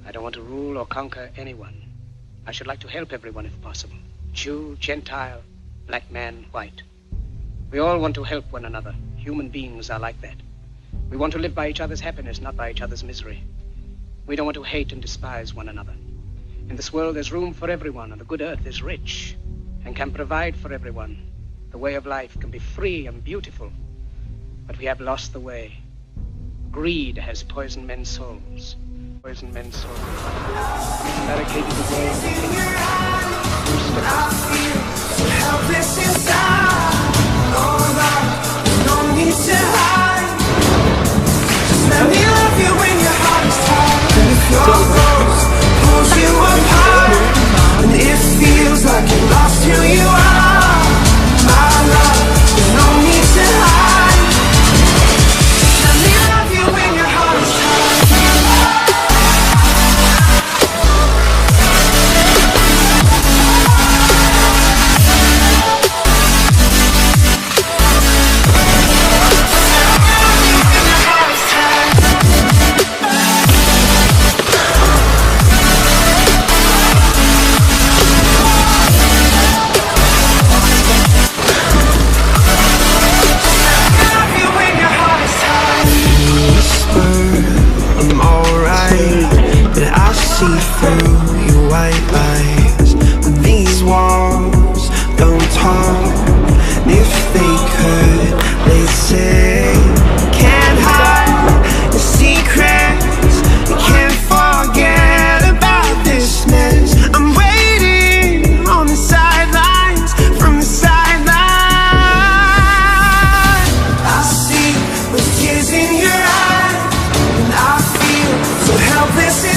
I don't want to rule or conquer anyone. I should like to help everyone if possible. Jew, Gentile, black man, white. We all want to help one another. Human beings are like that. We want to live by each other's happiness, not by each other's misery. We don't want to hate and despise one another. In this world, there's room for everyone, and the good earth is rich and can provide for everyone. The way of life can be free and beautiful, but we have lost the way. Greed has poisoned men's souls. Poisoned men's souls. Barricaded the way. I feel so helpless inside. Oh, love, no need to hide. Just let me love you when your heart is tired. And if your ghost pulls you apart, and it feels like you lost who you are, my love, there's no need to hide. Just let me love you when your heart is tired. See through your white lies, but these walls don't talk. And if they could, they'd say, can't hide the secrets, you can't forget about this mess. I'm waiting on the sidelines, from the sidelines. I see the tears in your eyes, and I feel so helpless.